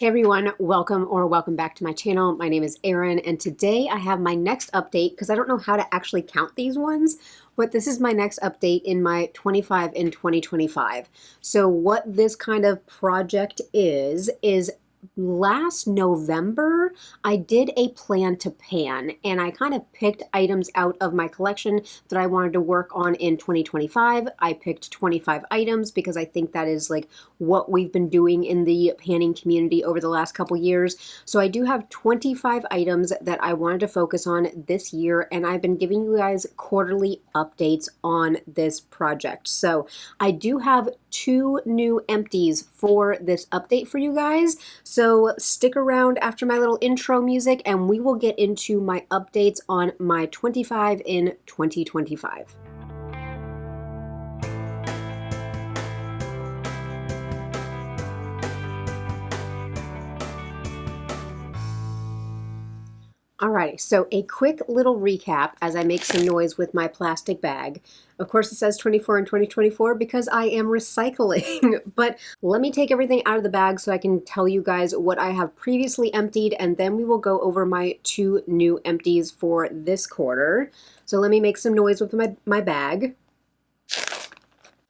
Hey everyone, welcome back to my channel. My name is Erin, and today I have my next update because I don't know how to actually count these ones, but this is my next update in my 25 in 2025. So what this kind of project is last November, I did a plan to pan, and I kind of picked items out of my collection that I wanted to work on in 2025. I picked 25 items because I think that is like what we've been doing in the panning community over the last couple years. So I do have 25 items that I wanted to focus on this year, and I've been giving you guys quarterly updates on this project. So I do have 2 new empties for this update for you guys. So stick around after my little intro music and we will get into my updates on my 25 in 2025. Alrighty, so a quick little recap as I make some noise with my plastic bag. Of course, it says 24 in 2024 because I am recycling, but let me take everything out of the bag so I can tell you guys what I have previously emptied, and then we will go over my 2 new empties for this quarter. So let me make some noise with my bag.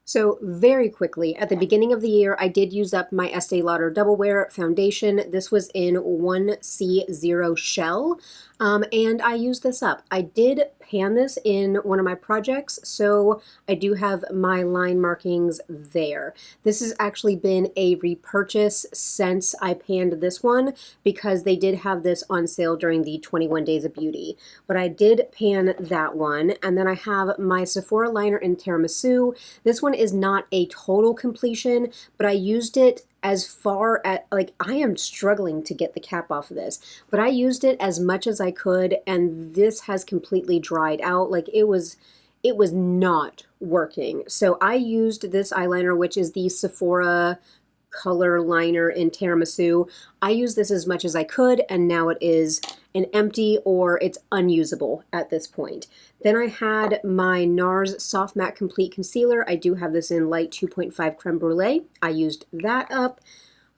So very quickly, at the beginning of the year, I did use up my Estee Lauder Double Wear Foundation. This was in 1C0 Shell, and I used this up. I did pan this in one of my projects, so I do have my line markings there. This has actually been a repurchase since I panned this one because they did have this on sale during the 21 Days of Beauty. But I did pan that one, and then I have my Sephora liner in Tiramisu. This one is not a total completion, but I used it as far as, like, I am struggling to get the cap off of this, but I used it as much as I could, and this has completely dried out. Like, it was not working. So I used this eyeliner, which is the Sephora color liner in Tiramisu. I used this as much as I could, and now it is an empty, or it's unusable at this point. Then I had my Nars Soft Matte Complete Concealer. I do have this in light 2.5 creme brulee. I used that up.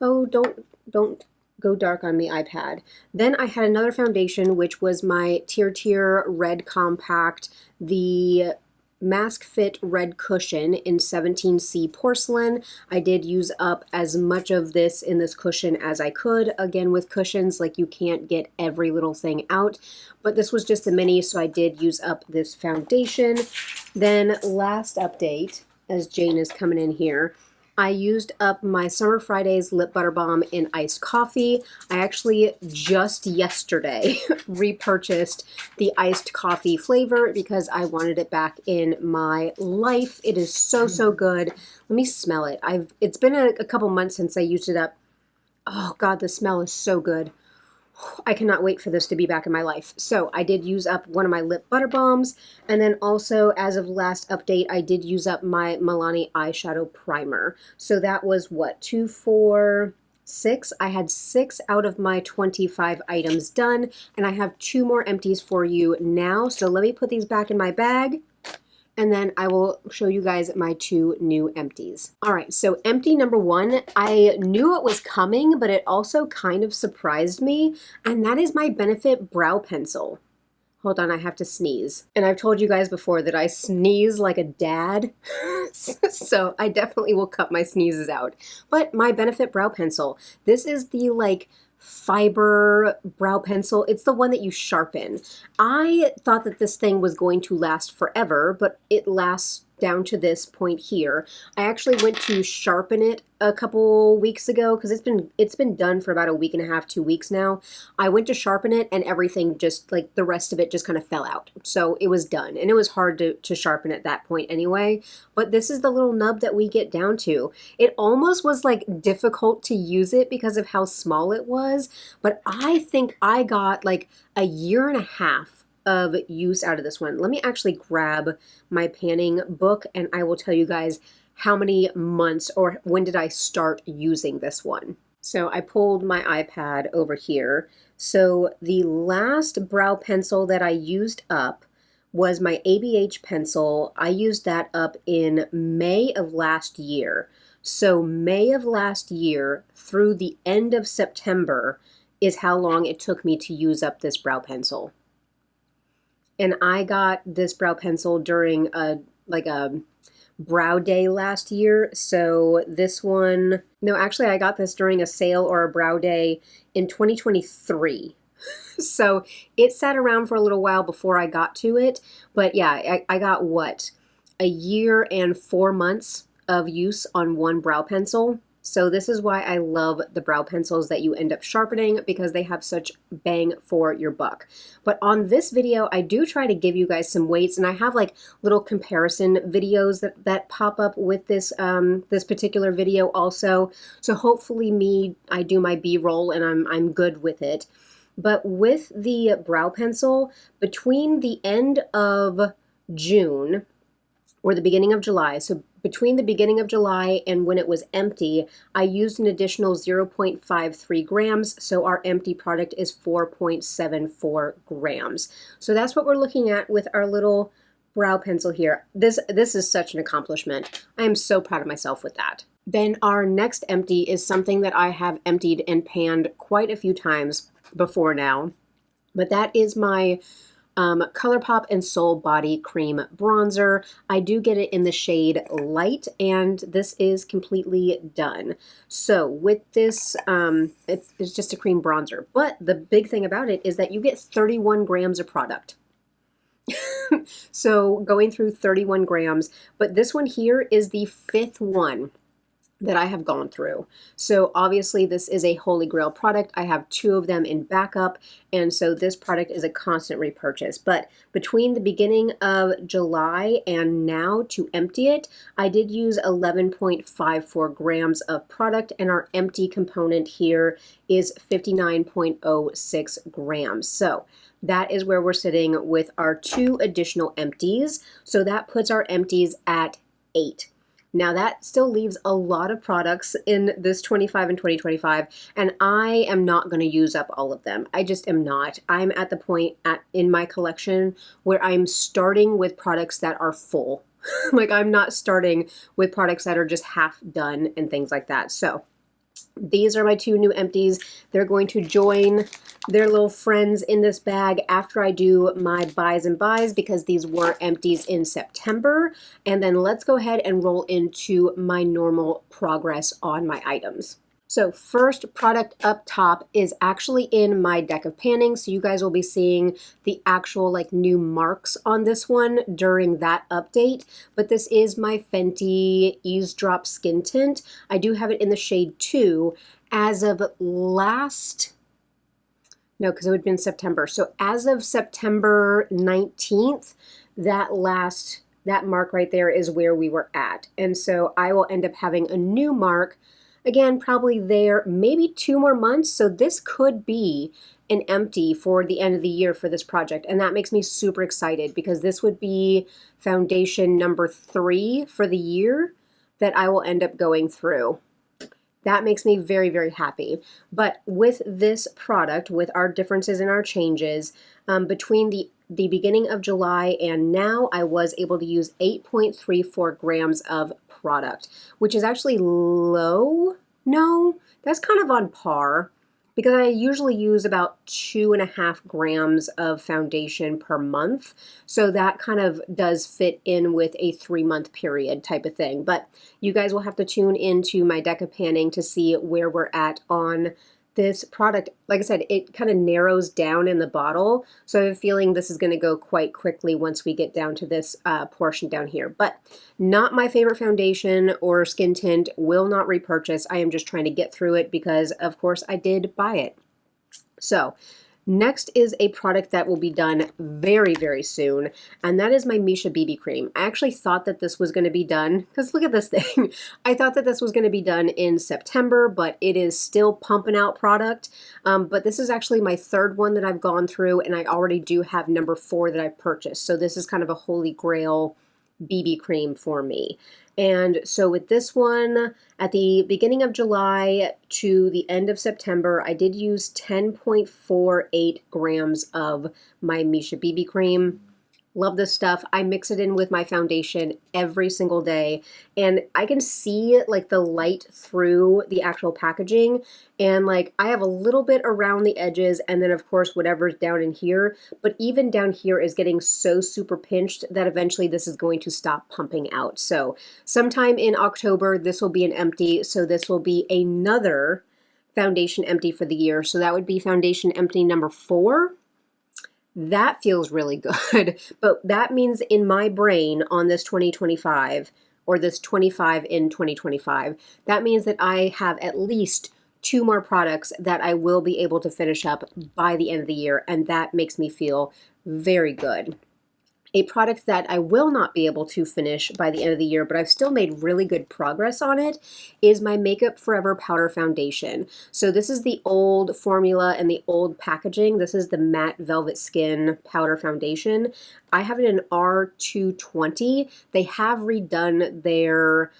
Oh, don't go dark on me, iPad. Then I had another foundation, which was my Tier Red Compact, the Mask Fit Red Cushion in 17C Porcelain. I did use up as much of this in this cushion as I could. Again, with cushions, like, you can't get every little thing out, but this was just a mini, so I did use up this foundation. Then last update, as Jane is coming in here, I used up my Summer Fridays Lip Butter Balm in iced coffee. I actually just yesterday repurchased the iced coffee flavor because I wanted it back in my life. It is so good. Let me smell it. It's been a couple months since I used it up. Oh God, the smell is so good. I cannot wait for this to be back in my life. So I did use up one of my lip butter balms, and then also, as of last update, I did use up my Milani eyeshadow primer. So that was what, 2, 4, 6? I had 6 out of my 25 items done, and I have 2 more empties for you now. So let me put these back in my bag, and then I will show you guys my 2 new empties. All right, so empty number 1, I knew it was coming, but it also kind of surprised me, and that is my Benefit Brow Pencil. Hold on, I have to sneeze. And I've told you guys before that I sneeze like a dad, so I definitely will cut my sneezes out. But my Benefit Brow Pencil, this is the, like, fiber brow pencil. It's the one that you sharpen. I thought that this thing was going to last forever, but it lasts down to this point here. I actually went to sharpen it a couple weeks ago because it's been done for about a week and a half, 2 weeks now. I went to sharpen it and everything just, like, the rest of it just kind of fell out. So it was done, and it was hard to sharpen at that point anyway. But this is the little nub that we get down to. It almost was, like, difficult to use it because of how small it was, but I think I got like a year and a half of use out of this one. Let me actually grab my panning book and I will tell you guys how many months or when did I start using this one. So I pulled my iPad over here. So the last brow pencil that I used up was my ABH pencil. I used that up in May of last year. So May of last year through the end of September is how long it took me to use up this brow pencil. And I got this brow pencil during a brow day last year. So this one, no, actually I got this during a sale or a brow day in 2023. So it sat around for a little while before I got to it. But yeah, I got what? A year and 4 months of use on one brow pencil. So this is why I love the brow pencils that you end up sharpening, because they have such bang for your buck. But on this video, I do try to give you guys some weights, and I have like little comparison videos that pop up with this this particular video also. So hopefully I do my B-roll and I'm good with it. But with the brow pencil, between the end of June or the beginning of July, so between the beginning of July and when it was empty, I used an additional 0.53 grams, so our empty product is 4.74 grams. So that's what we're looking at with our little brow pencil here. This is such an accomplishment. I am so proud of myself with that. Then our next empty is something that I have emptied and panned quite a few times before now, but that is my ColourPop and Soul Body Cream Bronzer. I do get it in the shade Light, and this is completely done. So with this, it's just a cream bronzer, but the big thing about it is that you get 31 grams of product. So going through 31 grams, but this one here is the 5th one that I have gone through. So obviously this is a holy grail product. I have 2 of them in backup, and so this product is a constant repurchase. But between the beginning of July and now to empty it, I did use 11.54 grams of product, and our empty component here is 59.06 grams. So that is where we're sitting with our 2 additional empties. So that puts our empties at 8. Now that still leaves a lot of products in this 25 and 2025, and I am not going to use up all of them. I just am not. I'm at the point in my collection where I'm starting with products that are full. Like, I'm not starting with products that are just half done and things like that. So these are my 2 new empties. They're going to join their little friends in this bag after I do my buys and buys, because these were empties in September. And then let's go ahead and roll into my normal progress on my items. So first product up top is actually in my deck of panning, so you guys will be seeing the actual like new marks on this one during that update. But this is my Fenty Eavesdrop Skin Tint. I do have it in the shade 2 as of no, because it would have been September. So as of September 19th, that mark right there is where we were at. And so I will end up having a new mark, again, probably there, maybe 2 more months. So this could be an empty for the end of the year for this project. And that makes me super excited, because this would be foundation number 3 for the year that I will end up going through. That makes me very, very happy. But with this product, with our differences and our changes, between the beginning of July and now, I was able to use 8.34 grams of product, which is actually low. No, that's kind of on par, because I usually use about 2.5 grams of foundation per month. So that kind of does fit in with a 3-month period type of thing. But you guys will have to tune into my deck of panning to see where we're at on this product. Like I said, it kind of narrows down in the bottle, so I have a feeling this is going to go quite quickly once we get down to this portion down here. But not my favorite foundation or skin tint, will not repurchase. I am just trying to get through it because, of course, I did buy it. So next is a product that will be done very, very soon, and that is my Misha BB cream. I actually thought that this was going to be done, because look at this thing. I thought that this was going to be done in September, but it is still pumping out product. But this is actually my 3rd one that I've gone through, and I already do have number 4 that I've purchased. So this is kind of a holy grail BB cream for me. And so with this one, at the beginning of July to the end of September, I did use 10.48 grams of my Misha BB cream. Love this stuff. I mix it in with my foundation every single day, and I can see like the light through the actual packaging, and like I have a little bit around the edges, and then of course whatever's down in here, but even down here is getting so super pinched that eventually this is going to stop pumping out. So sometime in October this will be an empty, so this will be another foundation empty for the year. So that would be foundation empty number 4. That feels really good, but that means in my brain on this 2025, or this 25 in 2025, that means that I have at least 2 more products that I will be able to finish up by the end of the year, and that makes me feel very good. A product that I will not be able to finish by the end of the year, but I've still made really good progress on it, is my Makeup Forever Powder Foundation. So this is the old formula and the old packaging. This is the Matte Velvet Skin Powder Foundation. I have it in R220. They have redone their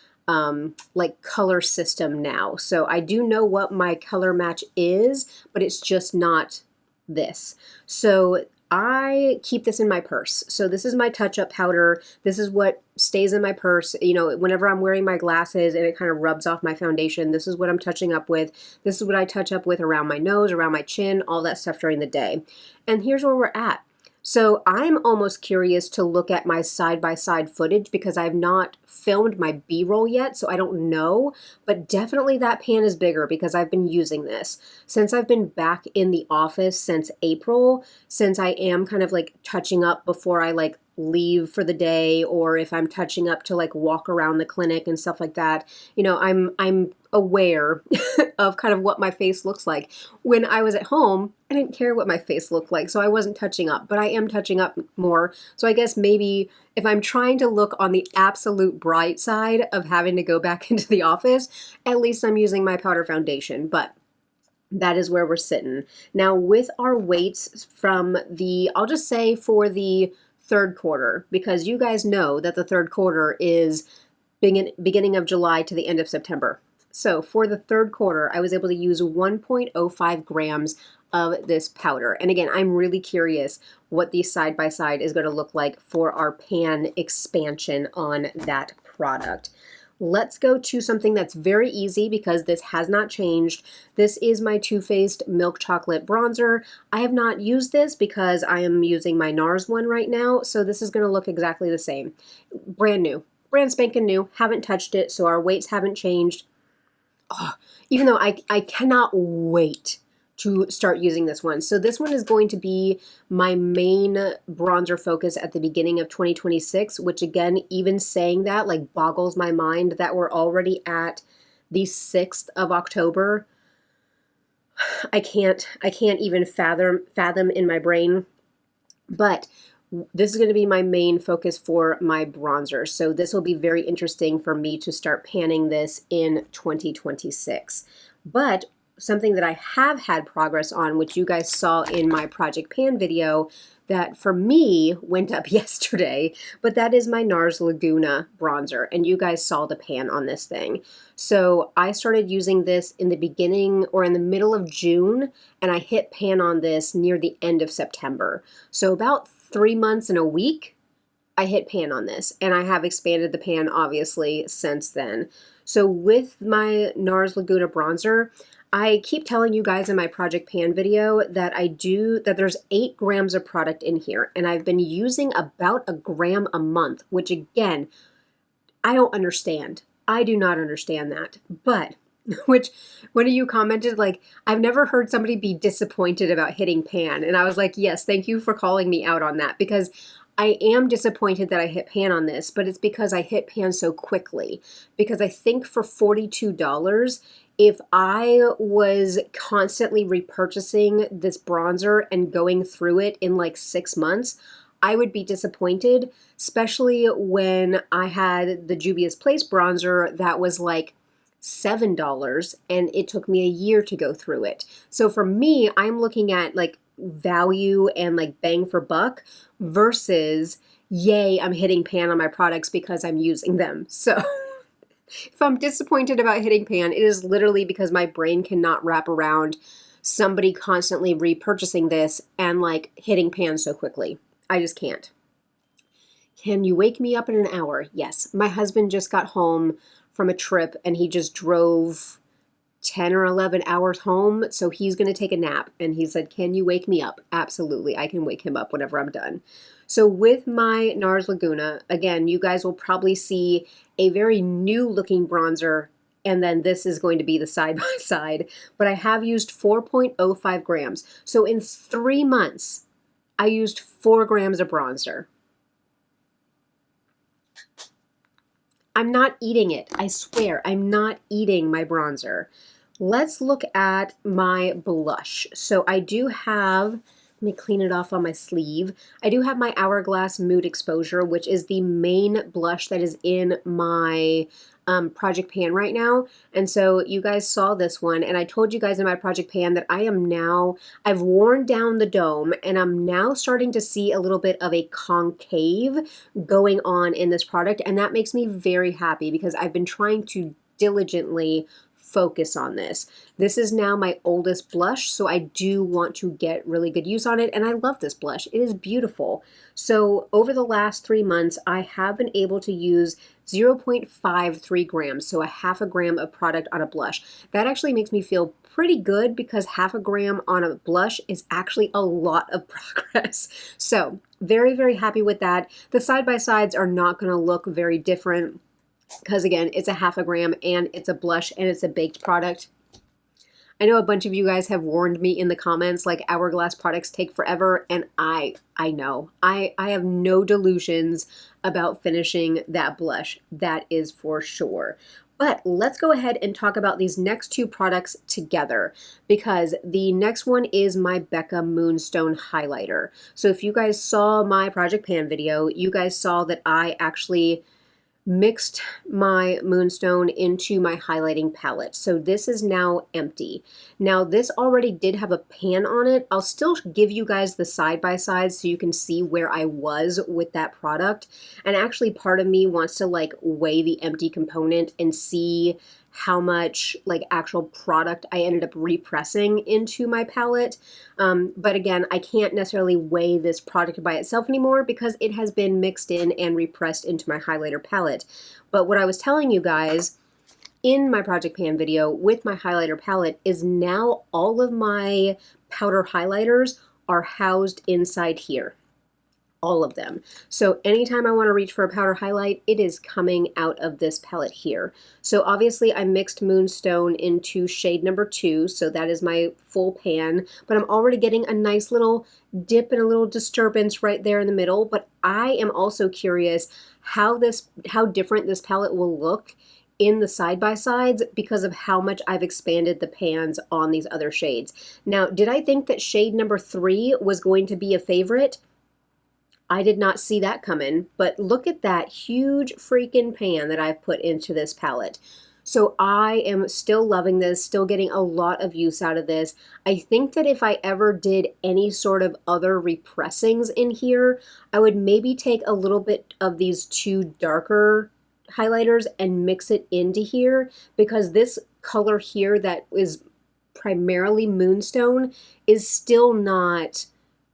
like color system now. So I do know what my color match is, but it's just not this. So I keep this in my purse. So this is my touch-up powder. This is what stays in my purse. You know, whenever I'm wearing my glasses and it kind of rubs off my foundation, this is what I'm touching up with. This is what I touch up with around my nose, around my chin, all that stuff during the day. And here's where we're at. So I'm almost curious to look at my side-by-side footage because I've not filmed my B-roll yet, so I don't know, but definitely that pan is bigger because I've been using this. Since I've been back in the office since April, since I am kind of like touching up before I like leave for the day, or if I'm touching up to like walk around the clinic and stuff like that, you know, I'm aware of kind of what my face looks like. When I was at home, I didn't care what my face looked like, so I wasn't touching up, but I am touching up more. So I guess maybe if I'm trying to look on the absolute bright side of having to go back into the office, at least I'm using my powder foundation, but that is where we're sitting. Now with our weights from the, I'll just say for the third quarter, because you guys know that the third quarter is beginning of July to the end of September. So for the third quarter, I was able to use 1.05 grams of this powder. And again, I'm really curious what the side-by-side is going to look like for our pan expansion on that product. Let's go to something that's very easy because this has not changed. This is my Too Faced Milk Chocolate Bronzer. I have not used this because I am using my Nars one right now, so this is going to look exactly the same. Brand new. Brand spanking new. Haven't touched it, so our weights haven't changed. Oh, even though I cannot wait to start using this one. So this one is going to be my main bronzer focus at the beginning of 2026, which again, even saying that like boggles my mind that we're already at the 6th of October. I can't even fathom in my brain, but this is going to be my main focus for my bronzer. So this will be very interesting for me to start panning this in 2026. But something that I have had progress on, which you guys saw in my Project Pan video, that for me went up yesterday, but that is my Nars Laguna bronzer, and you guys saw the pan on this thing. So I started using this in the beginning or in the middle of June, and I hit pan on this near the end of September. So about 3 months and a week, I hit pan on this, and I have expanded the pan obviously since then. So with my Nars Laguna bronzer, I keep telling you guys in my Project Pan video that there's 8 grams of product in here, and I've been using about 1 gram a month, which again, I don't understand. I do not understand that. But, which one of you commented, like, I've never heard somebody be disappointed about hitting pan. And I was like, yes, thank you for calling me out on that, because I am disappointed that I hit pan on this, but it's because I hit pan so quickly. Because I think for $42, if I was constantly repurchasing this bronzer and going through it in like 6 months, I would be disappointed, especially when I had the Juvia's Place bronzer that was like $7 and it took me a year to go through it. So for me, I'm looking at like value and like bang for buck versus yay, I'm hitting pan on my products because I'm using them. So if I'm disappointed about hitting pan, it is literally because my brain cannot wrap around somebody constantly repurchasing this and like hitting pan so quickly. I just can't. Can you wake me up in an hour? Yes. My husband just got home from a trip and he just drove 10 or 11 hours home. So he's going to take a nap. And he said, can you wake me up? Absolutely. I can wake him up whenever I'm done. So with my Nars Laguna, again, you guys will probably see a very new looking bronzer. And then this is going to be the side by side. But I have used 4.05 grams. So in 3 months, I used 4 grams of bronzer. I'm not eating it. I swear, I'm not eating my bronzer. Let's look at my blush. So I do have, let me clean it off on my sleeve. I do have my Hourglass Mood Exposure, which is the main blush that is in my project pan right now. And so you guys saw this one, and I told you guys in my project pan that I've worn down the dome, and I'm now starting to see a little bit of a concave going on in this product, and that makes me very happy because I've been trying to diligently focus on this. This is now my oldest blush, so I do want to get really good use on it, and I love this blush. It is beautiful. So over the last 3 months, I have been able to use 0.53 grams, so a half a gram of product on a blush. That actually makes me feel pretty good because half a gram on a blush is actually a lot of progress. So very, very happy with that. The side-by-sides are not going to look very different because again, it's a half a gram and it's a blush and it's a baked product. I know a bunch of you guys have warned me in the comments like Hourglass products take forever, and I know. I have no delusions about finishing that blush. That is for sure. But let's go ahead and talk about these next 2 products together because the next one is my Becca Moonstone highlighter. So if you guys saw my Project Pan video, you guys saw that I actually mixed my Moonstone into my highlighting palette. So this is now empty. Now this already did have a pan on it. I'll still give you guys the side-by-side so you can see where I was with that product. And actually part of me wants to like weigh the empty component and see how much like actual product I ended up repressing into my palette. But again, I can't necessarily weigh this product by itself anymore because it has been mixed in and repressed into my highlighter palette. But what I was telling you guys in my Project Pan video with my highlighter palette is now all of my powder highlighters are housed inside here. All of them. So anytime I want to reach for a powder highlight, it is coming out of this palette here. So obviously I mixed Moonstone into shade number 2, so that is my full pan, but I'm already getting a nice little dip and a little disturbance right there in the middle. But I am also curious how different this palette will look in the side-by-sides because of how much I've expanded the pans on these other shades. Now, did I think that shade number 3 was going to be a favorite? I did not see that coming, but look at that huge freaking pan that I've put into this palette. So I am still loving this, still getting a lot of use out of this. I think that if I ever did any sort of other repressings in here, I would maybe take a little bit of these 2 darker highlighters and mix it into here because this color here that is primarily Moonstone is still not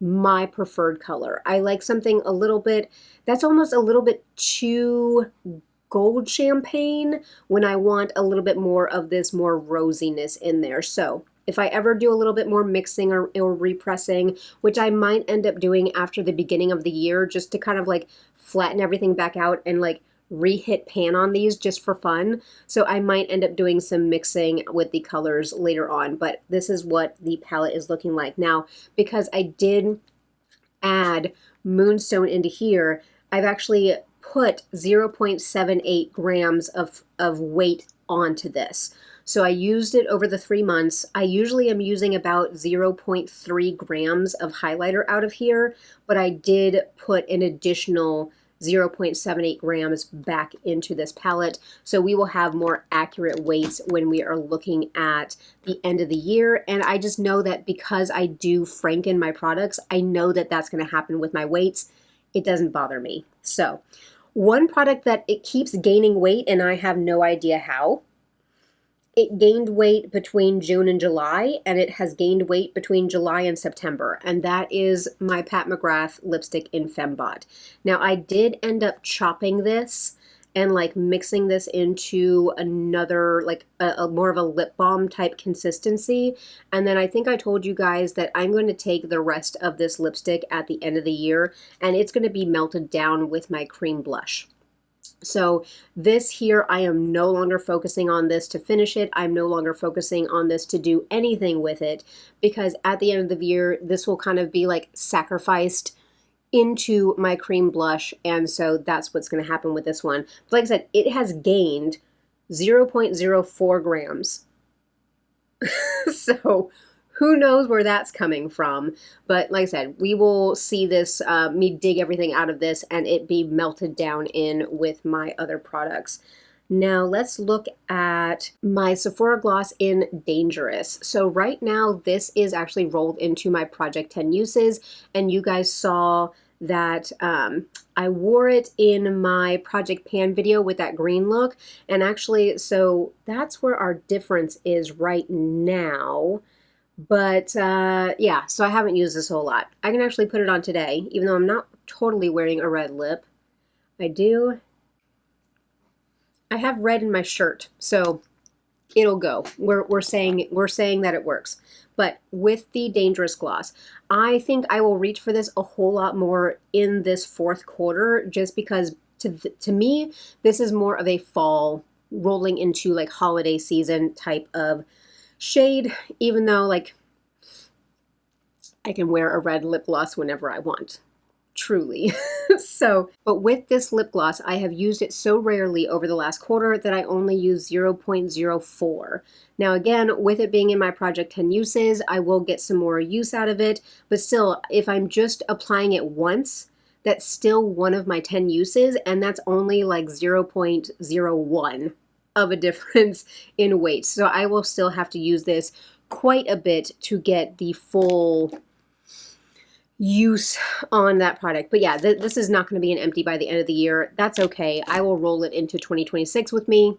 my preferred color. I like something a little bit, that's almost a little bit too gold champagne when I want a little bit more of this more rosiness in there. So if I ever do a little bit more mixing or repressing, which I might end up doing after the beginning of the year just to kind of like flatten everything back out and like re-hit pan on these just for fun. So I might end up doing some mixing with the colors later on, but this is what the palette is looking like. Now, because I did add Moonstone into here, I've actually put 0.78 grams of weight onto this. So I used it over the 3 months. I usually am using about 0.3 grams of highlighter out of here, but I did put an additional 0.78 grams back into this palette. So we will have more accurate weights when we are looking at the end of the year. And I just know that because I do Franken my products, I know that that's going to happen with my weights. It doesn't bother me. So one product that it keeps gaining weight and I have no idea how it gained weight between June and July, and it has gained weight between July and September. And that is my Pat McGrath lipstick in Fembot. Now, I did end up chopping this and like mixing this into another, like a more of a lip balm type consistency. And then I think I told you guys that I'm going to take the rest of this lipstick at the end of the year, and it's going to be melted down with my cream blush. So this here, I am no longer focusing on this to finish it. I'm no longer focusing on this to do anything with it, because at the end of the year, this will kind of be like sacrificed into my cream blush. And so that's what's going to happen with this one. But like I said, it has gained 0.04 grams. So who knows where that's coming from. But like I said, we will see this, me dig everything out of this and it be melted down in with my other products. Now let's look at my Sephora gloss in Dangerous. So right now this is actually rolled into my Project 10 Uses, and you guys saw that I wore it in my Project Pan video with that green look. And actually, so that's where our difference is right now. But yeah, so I haven't used this a whole lot. I can actually put it on today, even though I'm not totally wearing a red lip. I have red in my shirt, so it'll go. We're saying that it works. But with the Dangerous gloss, I think I will reach for this a whole lot more in this fourth quarter, just because to me, this is more of a fall rolling into like holiday season type of shade, even though like I can wear a red lip gloss whenever I want, truly. So, but with this lip gloss, I have used it so rarely over the last quarter that I only use 0.04. Now again, with it being in my Project 10 Uses, I will get some more use out of it, but still, if I'm just applying it once, that's still one of my 10 uses, and that's only like 0.01 of a difference in weight. So I will still have to use this quite a bit to get the full use on that product. But yeah, this is not going to be an empty by the end of the year. That's okay. I will roll it into 2026 with me.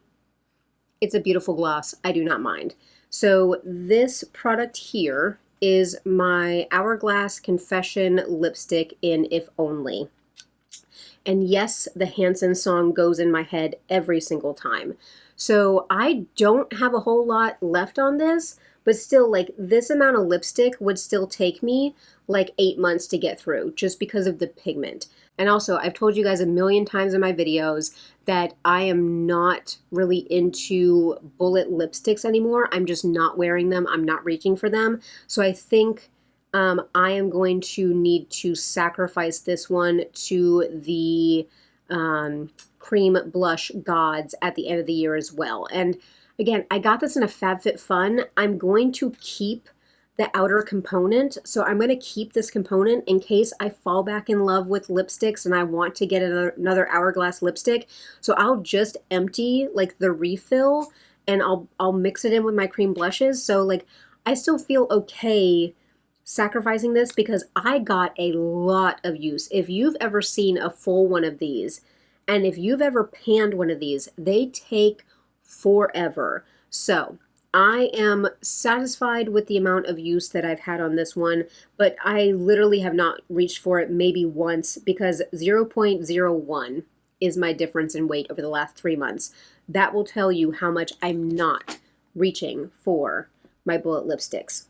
It's a beautiful gloss. I do not mind. So this product here is my Hourglass Confession lipstick in If Only. And yes, the Hanson song goes in my head every single time. So I don't have a whole lot left on this, but still, like, this amount of lipstick would still take me like 8 months to get through, just because of the pigment. And also, I've told you guys a million times in my videos that I am not really into bullet lipsticks anymore. I'm just not wearing them. I'm not reaching for them. So I think I am going to need to sacrifice this one to the cream blush gods at the end of the year as well. And again, I got this in a FabFitFun. I'm going to keep the outer component. So I'm going to keep this component in case I fall back in love with lipsticks and I want to get another Hourglass lipstick. So I'll just empty like the refill and I'll mix it in with my cream blushes. So like I still feel okay sacrificing this because I got a lot of use. If you've ever seen a full one of these, and if you've ever panned one of these, they take forever. So I am satisfied with the amount of use that I've had on this one, but I literally have not reached for it maybe once because 0.01 is my difference in weight over the last 3 months. That will tell you how much I'm not reaching for my bullet lipsticks.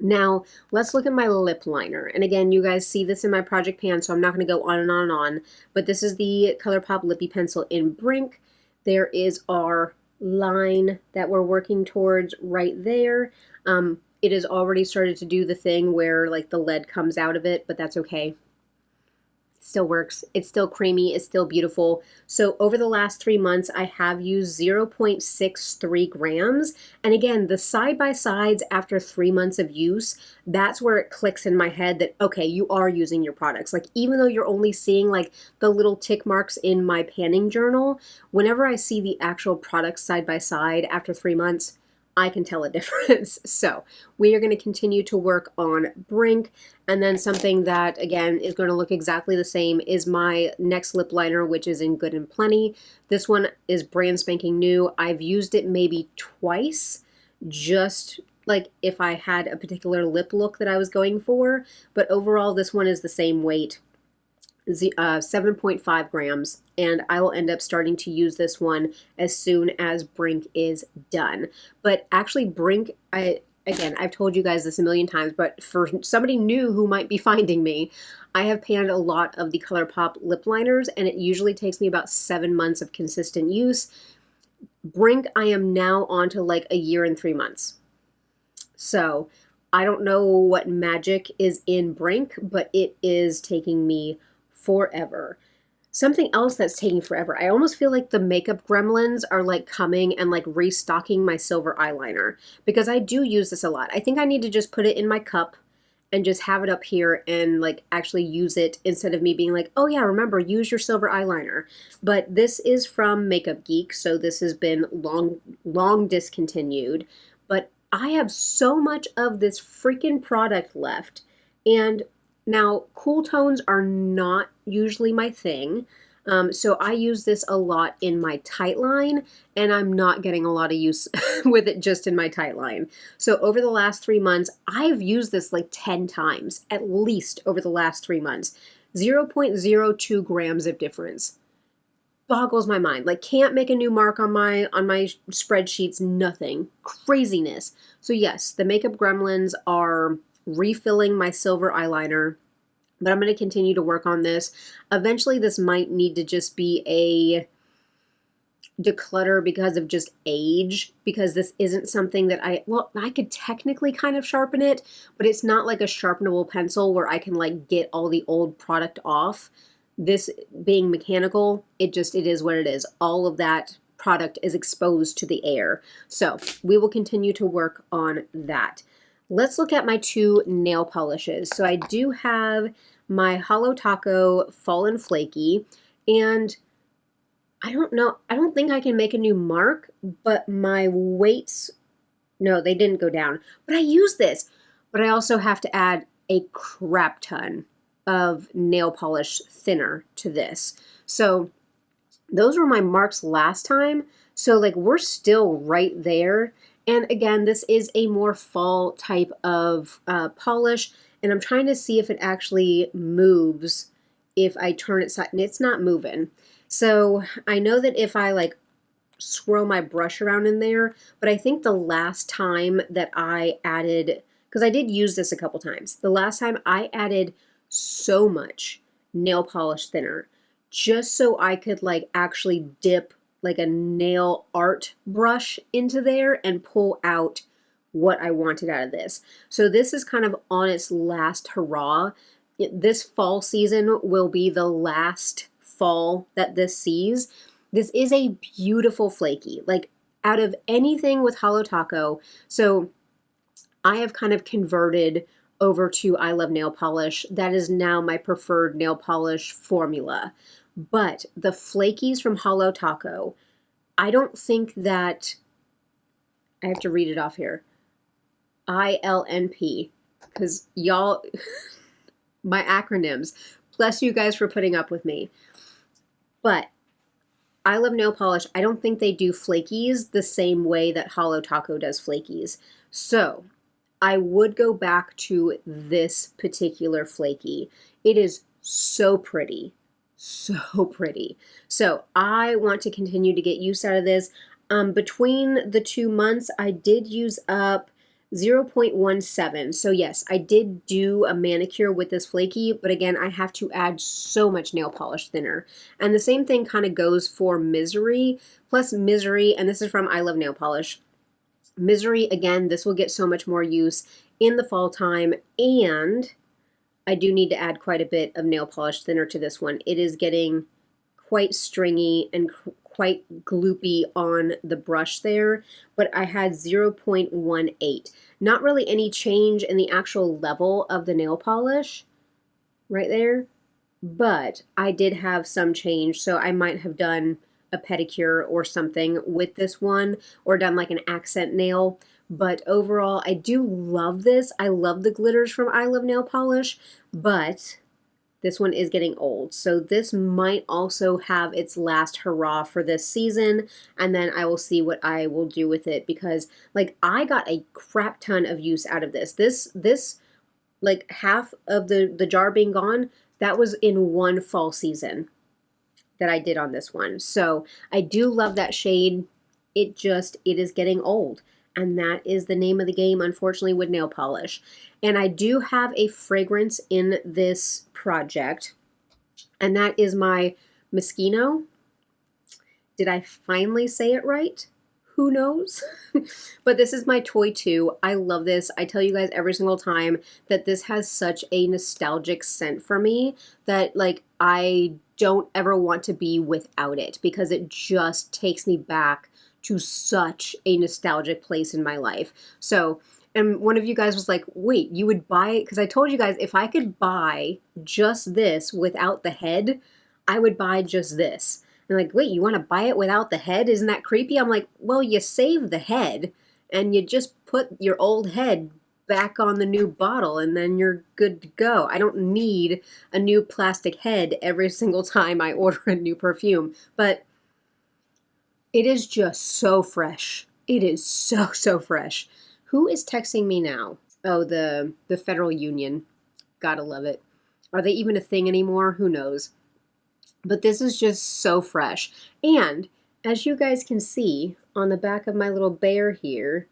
Now, let's look at my lip liner. And again, you guys see this in my Project Pan, so I'm not going to go on and on and on. But this is the ColourPop Lippy Pencil in Brink. There is our line that we're working towards right there. It has already started to do the thing where like the lead comes out of it, but that's okay. Still works. It's still creamy. It's still beautiful. So over the last 3 months, I have used 0.63 grams. And again, the side-by-sides after 3 months of use, that's where it clicks in my head that, okay, you are using your products. Like, even though you're only seeing like the little tick marks in my panning journal, whenever I see the actual products side by side after 3 months, I can tell a difference. So we are going to continue to work on Brink. And then something that, again, is going to look exactly the same is my next lip liner, which is in Good and Plenty. This one is brand spanking new. I've used it maybe twice, just like if I had a particular lip look that I was going for. But overall, this one is the same weight. 7.5 grams, and I will end up starting to use this one as soon as Brink is done. But actually Brink, again, I've told you guys this a million times, but for somebody new who might be finding me, I have panned a lot of the ColourPop lip liners, and it usually takes me about 7 months of consistent use. Brink, I am now on to like a year and 3 months. So I don't know what magic is in Brink, but it is taking me forever. Something else that's taking forever. I almost feel like the makeup gremlins are like coming and like restocking my silver eyeliner, because I do use this a lot. I think I need to just put it in my cup and just have it up here and like actually use it, instead of me being like, oh yeah, remember, use your silver eyeliner. But this is from Makeup Geek, so this has been long discontinued. But I have so much of this freaking product left, and now, cool tones are not usually my thing, so I use this a lot in my tight line, and I'm not getting a lot of use with it just in my tight line. So over the last 3 months, I've used this like 10 times, at least over the last 3 months. 0.02 grams of difference. Boggles my mind. Like, can't make a new mark on my spreadsheets, nothing. Craziness. So yes, the Makeup Gremlins are refilling my silver eyeliner, but I'm going to continue to work on this. Eventually this might need to just be a declutter because of just age, because this isn't something that I could technically kind of sharpen it, but it's not like a sharpenable pencil where I can like get all the old product off. This being mechanical, it is what it is. All of that product is exposed to the air. So we will continue to work on that. Let's look at my 2 nail polishes. So I do have my Holo Taco Fallen Flaky, and I don't know, I don't think I can make a new mark, but my weights, no, they didn't go down. But I use this, but I also have to add a crap ton of nail polish thinner to this. So those were my marks last time. So like we're still right there. And again, this is a more fall type of polish, and I'm trying to see if it actually moves if I turn it side, and it's not moving. So I know that if I like swirl my brush around in there, but I think the last time that I added, because I did use this a couple times, the last time I added so much nail polish thinner just so I could like actually dip like a nail art brush into there and pull out what I wanted out of this. So this is kind of on its last hurrah. This fall season will be the last fall that this sees. This is a beautiful flaky, like out of anything with Holo Taco. So I have kind of converted over to I Love Nail Polish. That is now my preferred nail polish formula. But the flakies from Holo Taco, I don't think that, I have to read it off here, ILNP, because y'all, my acronyms, bless you guys for putting up with me. But I Love Nail Polish, I don't think they do flakies the same way that Holo Taco does flakies. So I would go back to this particular flaky. It is so pretty. So pretty. So I want to continue to get use out of this. Between the 2 months, I did use up 0.17. So yes, I did do a manicure with this flaky, but again, I have to add so much nail polish thinner. And the same thing kind of goes for Misery, plus Misery, and this is from I Love Nail Polish. Misery, again, this will get so much more use in the fall time, and I do need to add quite a bit of nail polish thinner to this one. It is getting quite stringy and quite gloopy on the brush there, but I had 0.18. Not really any change in the actual level of the nail polish right there, but I did have some change, so I might have done a pedicure or something with this one, or done like an accent nail. But overall, I do love this. I love the glitters from I Love Nail Polish, but this one is getting old. So this might also have its last hurrah for this season, and then I will see what I will do with it, because like I got a crap ton of use out of this. This like half of the jar being gone, that was in one fall season that I did on this one. So I do love that shade. It is getting old. And that is the name of the game, unfortunately, with nail polish. And I do have a fragrance in this project, and that is my Moschino. Did I finally say it right? Who knows? But this is my toy too. I love this. I tell you guys every single time that this has such a nostalgic scent for me that like I don't ever want to be without it, because it just takes me back to such a nostalgic place in my life. So, and one of you guys was like, wait, you would buy it? Because I told you guys if I could buy just this without the head, I would buy just this. And like, wait, you want to buy it without the head? Isn't that creepy? I'm like, well, you save the head and you just put your old head back on the new bottle and then you're good to go. I don't need a new plastic head every single time I order a new perfume. But it is just so fresh. It is so, so fresh. Who is texting me now? Oh, the Federal Union. Gotta love it. Are they even a thing anymore? Who knows? But this is just so fresh. And as you guys can see on the back of my little bear here,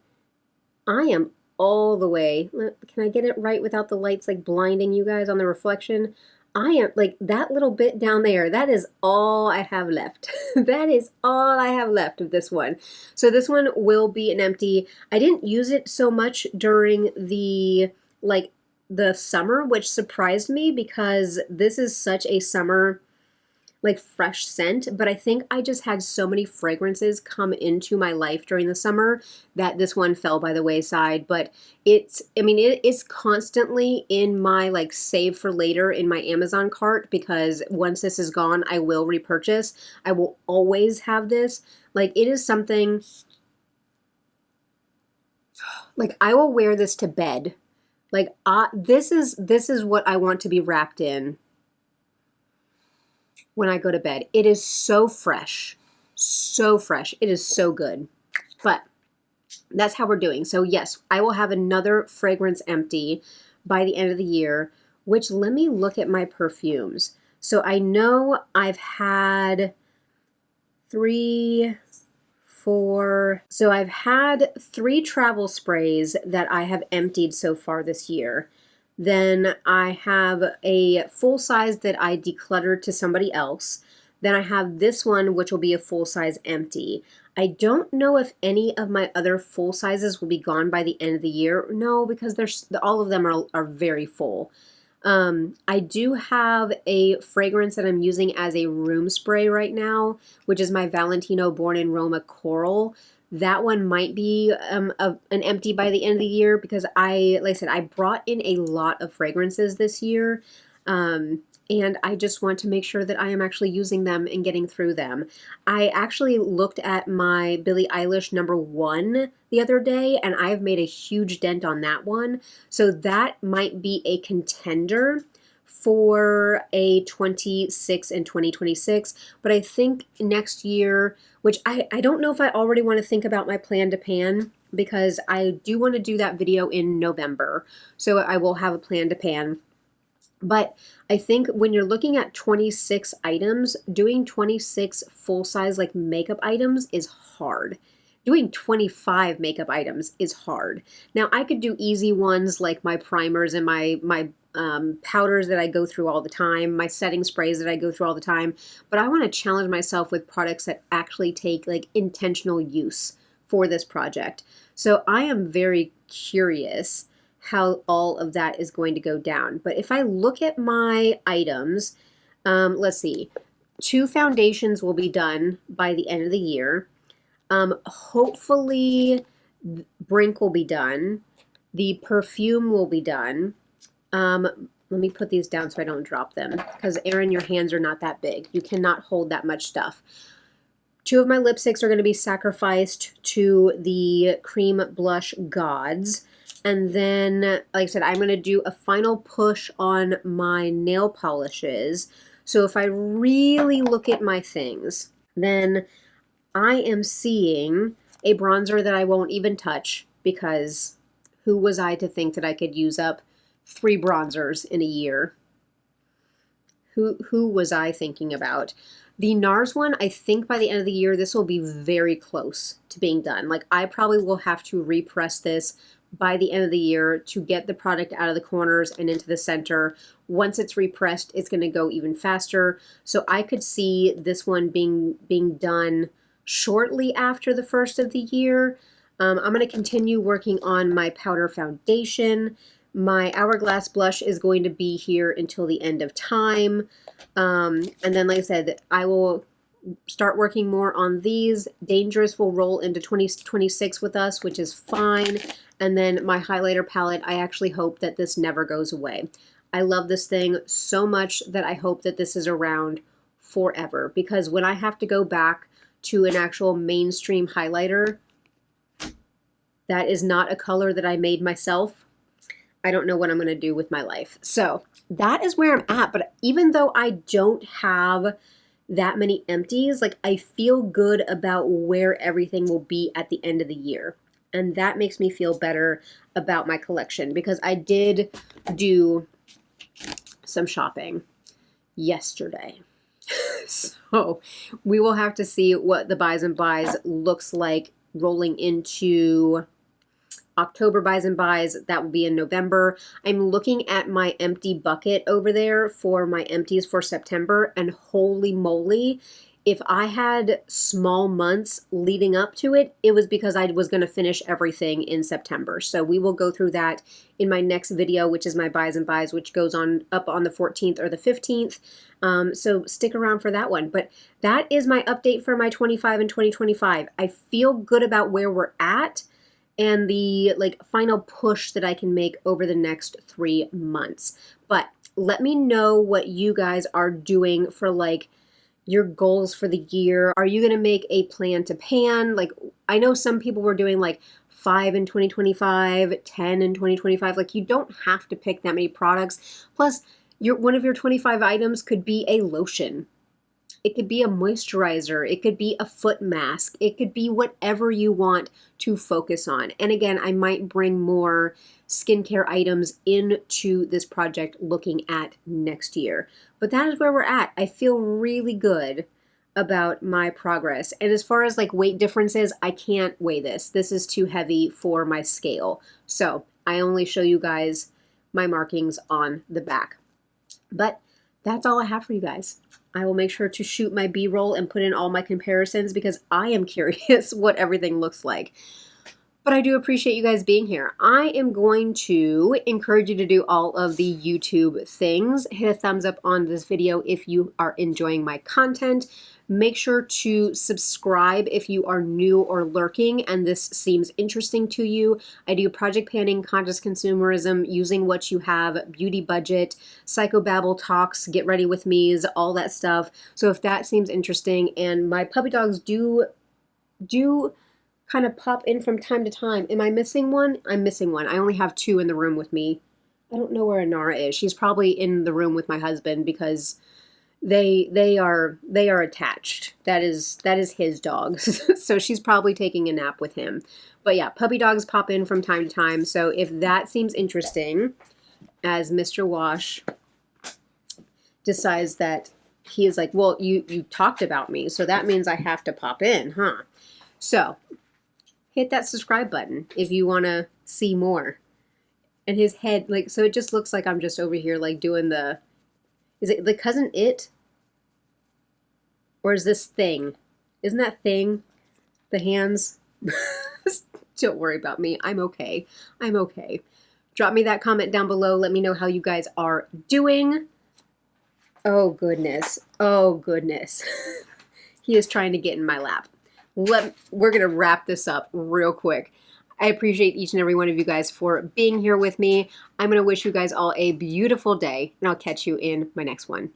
I am all the way. Can I get it right without the lights like blinding you guys on the reflection? I am like that little bit down there. That is all I have left. That is all I have left of this one. So this one will be an empty. I didn't use it so much during the summer, which surprised me because this is such a summer like fresh scent, but I think I just had so many fragrances come into my life during the summer that this one fell by the wayside. But it is constantly in my like save for later in my Amazon cart, because once this is gone, I will repurchase. I will always have this. Like it is something like I will wear this to bed. Like this is what I want to be wrapped in when I go to bed. It is so fresh. So fresh. It is so good. But that's how we're doing. So yes, I will have another fragrance empty by the end of the year, which let me look at my perfumes. So I know I've had 3, 4. So I've had 3 travel sprays that I have emptied so far this year. Then I have a full size that I decluttered to somebody else. Then I have this one, which will be a full size empty. I don't know if any of my other full sizes will be gone by the end of the year. No, because all of them are very full. I do have a fragrance that I'm using as a room spray right now, which is my Valentino Born in Roma Coral. That one might be an empty by the end of the year, because like I said, I brought in a lot of fragrances this year, and I just want to make sure that I am actually using them and getting through them. I actually looked at my Billie Eilish #1 the other day, and I've made a huge dent on that one. So that might be a contender for a 26 and 2026. But I think next year, which I don't know if I already want to think about my plan to pan, because I do want to do that video in November. So I will have a plan to pan. But I think when you're looking at 26 items, doing 26 full-size like makeup items is hard. Doing 25 makeup items is hard. Now, I could do easy ones like my primers and my powders that I go through all the time, my setting sprays that I go through all the time, but I want to challenge myself with products that actually take like intentional use for this project. So I am very curious how all of that is going to go down. But if I look at my items, let's see, 2 foundations will be done by the end of the year. Hopefully Brink will be done. The perfume will be done. Let me put these down so I don't drop them, because Erin, your hands are not that big. You cannot hold that much stuff. 2 of my lipsticks are going to be sacrificed to the cream blush gods. And then, like I said, I'm going to do a final push on my nail polishes. So if I really look at my things, then I am seeing a bronzer that I won't even touch, because who was I to think that I could use up 3 bronzers in a year? Who was I thinking about? The Nars one, I think by the end of the year, this will be very close to being done. Like, I probably will have to repress this by the end of the year to get the product out of the corners and into the center. Once it's repressed, it's going to go even faster. So I could see this one being done shortly after the first of the year. I'm going to continue working on my powder foundation. My Hourglass blush is going to be here until the end of time. And then, like I said, I will start working more on these. Dangerous will roll into 2026 with us, which is fine. And then my highlighter palette, I actually hope that this never goes away. I love this thing so much that I hope that this is around forever, because when I have to go back to an actual mainstream highlighter that is not a color that I made myself, I don't know what I'm going to do with my life. So that is where I'm at. But even though I don't have that many empties, like, I feel good about where everything will be at the end of the year. And that makes me feel better about my collection, because I did do some shopping yesterday. So we will have to see what the buys and buys looks like rolling into October buys and buys. That will be in November. I'm looking at my empty bucket over there for my empties for September, and holy moly, if I had small months leading up to it, it was because I was going to finish everything in September. So we will go through that in my next video, which is my buys and buys, which goes on up on the 14th or the 15th. So stick around for that one. But that is my update for my 25 and 2025. I feel good about where we're at and the final push that I can make over the next 3 months. But let me know what you guys are doing for your goals for the year. Are you going to make a plan to pan? I know some people were doing 5 in 2025, 10 in 2025. You don't have to pick that many products. Plus, one of your 25 items could be a lotion. It could be a moisturizer. It could be a foot mask. It could be whatever you want to focus on. And again, I might bring more skincare items into this project looking at next year. But that is where we're at. I feel really good about my progress. And as far as weight differences, I can't weigh this. This is too heavy for my scale. So I only show you guys my markings on the back. But that's all I have for you guys. I will make sure to shoot my B-roll and put in all my comparisons, because I am curious what everything looks like. But I do appreciate you guys being here. I am going to encourage you to do all of the YouTube things. Hit a thumbs up on this video if you are enjoying my content. Make sure to subscribe if you are new or lurking and this seems interesting to you. I do project panning, conscious consumerism, using what you have, beauty budget, psychobabble talks, get ready with me's, all that stuff. So if that seems interesting, and my puppy dogs do kind of pop in from time to time. Am I missing one? I'm missing one. I only have 2 in the room with me. I don't know where Anara is. She's probably in the room with my husband, because they are attached. That is his dogs. So she's probably taking a nap with him. But yeah, puppy dogs pop in from time to time. So if that seems interesting, as Mr. Wash decides that he is well, you talked about me, so that means I have to pop in, huh? So hit that subscribe button if you want to see more. And his head, so it just looks like I'm just over here doing the, is it the cousin It? Or is this Thing? Isn't that Thing? The hands? Don't worry about me. I'm okay. I'm okay. Drop me that comment down below. Let me know how you guys are doing. Oh, goodness. Oh, goodness. He is trying to get in my lap. We're going to wrap this up real quick. I appreciate each and every one of you guys for being here with me. I'm going to wish you guys all a beautiful day, and I'll catch you in my next one.